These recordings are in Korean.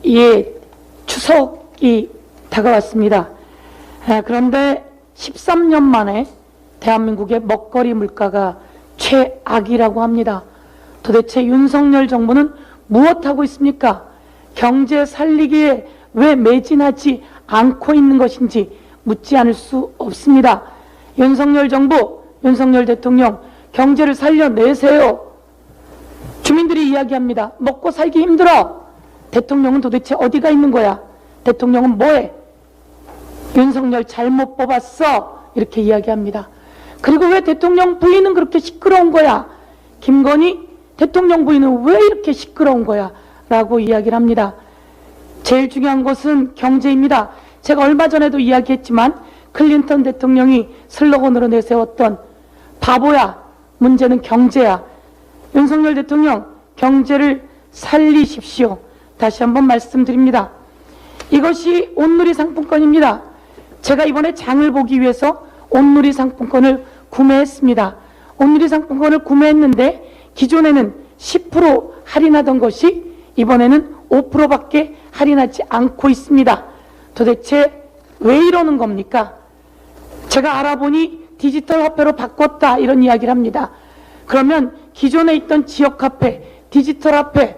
예, 추석이 다가왔습니다. 그런데 13년 만에 대한민국의 먹거리 물가가 최악이라고 합니다. 도대체 윤석열 정부는 무엇하고 있습니까? 경제 살리기에 왜 매진하지 않고 있는 것인지 묻지 않을 수 없습니다. 윤석열 정부, 윤석열 대통령, 경제를 살려내세요. 주민들이 이야기합니다. 먹고 살기 힘들어. 대통령은 도대체 어디가 있는 거야? 대통령은 뭐해? 윤석열 잘못 뽑았어. 이렇게 이야기합니다. 그리고 왜 대통령 부인은 그렇게 시끄러운 거야? 김건희 대통령 부인은 왜 이렇게 시끄러운 거야? 라고 이야기를 합니다. 제일 중요한 것은 경제입니다. 제가 얼마 전에도 이야기했지만 클린턴 대통령이 슬로건으로 내세웠던 바보야, 문제는 경제야. 윤석열 대통령, 경제를 살리십시오. 다시 한번 말씀드립니다. 이것이 온누리 상품권입니다. 제가 이번에 장을 보기 위해서 온누리 상품권을 구매했습니다. 온누리 상품권을 구매했는데 기존에는 10% 할인하던 것이 이번에는 5%밖에 할인하지 않고 있습니다. 도대체 왜 이러는 겁니까? 제가 알아보니 디지털 화폐로 바꿨다 이런 이야기를 합니다. 그러면 기존에 있던 지역 화폐, 디지털 화폐,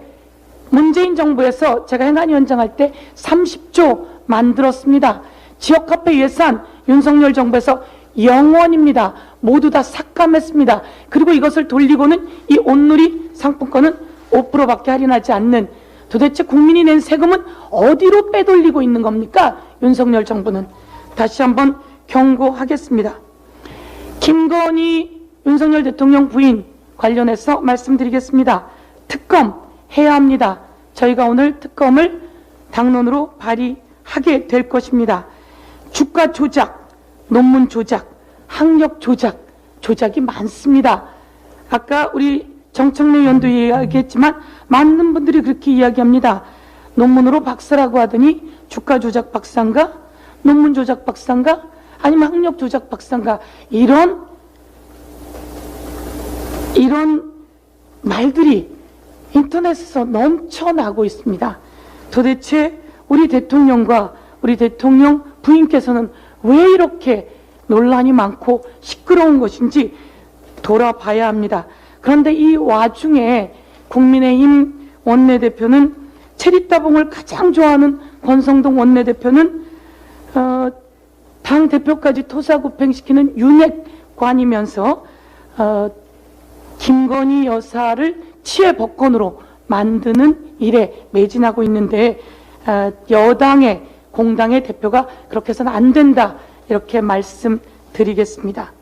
문재인 정부에서 제가 행안위원장 할 때 30조 만들었습니다. 지역 화폐 예산 윤석열 정부에서 0원입니다. 모두 다 삭감했습니다. 그리고 이것을 돌리고는 이 온누리 상품권은 5%밖에 할인하지 않는, 도대체 국민이 낸 세금은 어디로 빼돌리고 있는 겁니까? 윤석열 정부는. 다시 한번 경고하겠습니다. 김건희 윤석열 대통령 부인 관련해서 말씀드리겠습니다. 특검 해야 합니다. 저희가 오늘 특검을 당론으로 발의하게 될 것입니다. 주가 조작, 논문 조작, 학력 조작, 조작이 많습니다. 아까 우리 정청래 의원도 이야기했지만 많은 분들이 그렇게 이야기합니다. 논문으로 박사라고 하더니 주가 조작 박사인가? 논문 조작 박사인가? 아니면 학력 조작 박사인가? 이런 말들이 인터넷에서 넘쳐나고 있습니다. 도대체 우리 대통령과 우리 대통령 부인께서는 왜 이렇게 논란이 많고 시끄러운 것인지 돌아봐야 합니다. 그런데 이 와중에 국민의힘 원내대표는 체리따봉을 가장 좋아하는 권성동 원내대표는 당 대표까지 토사구팽시키는 윤핵관이면서 김건희 여사를 치외법권으로 만드는 일에 매진하고 있는데 여당의 공당의 대표가 그렇게 해서는 안 된다 이렇게 말씀드리겠습니다.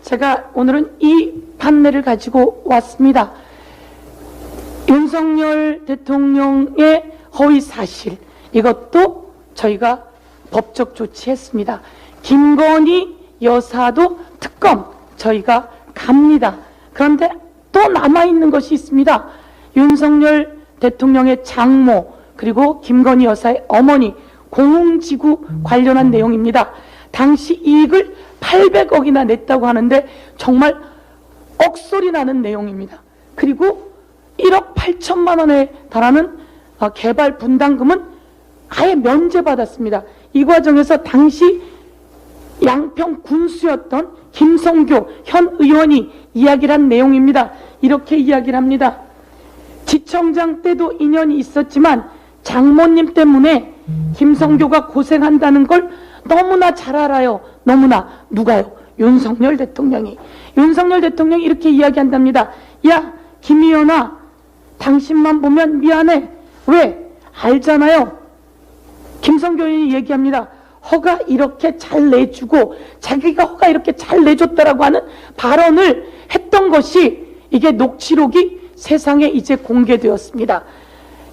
제가 오늘은 이 판례를 가지고 왔습니다. 윤석열 대통령의 허위 사실, 이것도 저희가 법적 조치했습니다. 김건희 여사도 특검 저희가 갑니다. 그런데 또 남아있는 것이 있습니다. 윤석열 대통령의 장모 그리고 김건희 여사의 어머니 공흥지구 관련한 내용입니다. 당시 이익을 800억이나 냈다고 하는데 정말 억소리 나는 내용입니다. 그리고 1억 8천만 원에 달하는 개발 분담금은 아예 면제받았습니다. 이 과정에서 당시 양평 군수였던 김성교 현 의원이 이야기를 한 내용입니다. 이렇게 이야기를 합니다. 지청장 때도 인연이 있었지만 장모님 때문에 김성교가 고생한다는 걸 너무나 잘 알아요. 너무나. 누가요? 윤석열 대통령이. 윤석열 대통령이 이렇게 이야기한답니다. 야, 김의연아, 당신만 보면 미안해. 왜? 알잖아요. 김성교 의원이 얘기합니다. 허가 이렇게 잘 내주고 자기가 허가 이렇게 잘 내줬다라고 하는 발언을 했던 것이 이게 녹취록이 세상에 이제 공개되었습니다.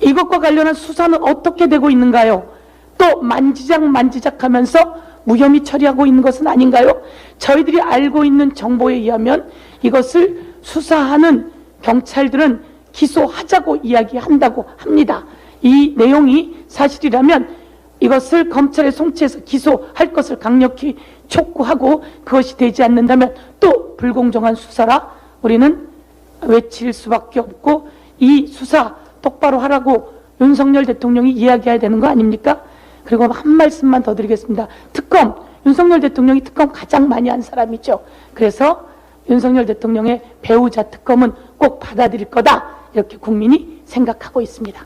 이것과 관련한 수사는 어떻게 되고 있는가요? 또 만지작 하면서 무혐의 처리하고 있는 것은 아닌가요? 저희들이 알고 있는 정보에 의하면 이것을 수사하는 경찰들은 기소하자고 이야기한다고 합니다. 이 내용이 사실이라면 이것을 검찰에 송치해서 기소할 것을 강력히 촉구하고 그것이 되지 않는다면 또 불공정한 수사라 우리는 외칠 수밖에 없고 이 수사 똑바로 하라고 윤석열 대통령이 이야기해야 되는 거 아닙니까? 그리고 한 말씀만 더 드리겠습니다. 특검, 윤석열 대통령이 특검 가장 많이 한 사람이죠. 그래서 윤석열 대통령의 배우자 특검은 꼭 받아들일 거다, 이렇게 국민이 생각하고 있습니다.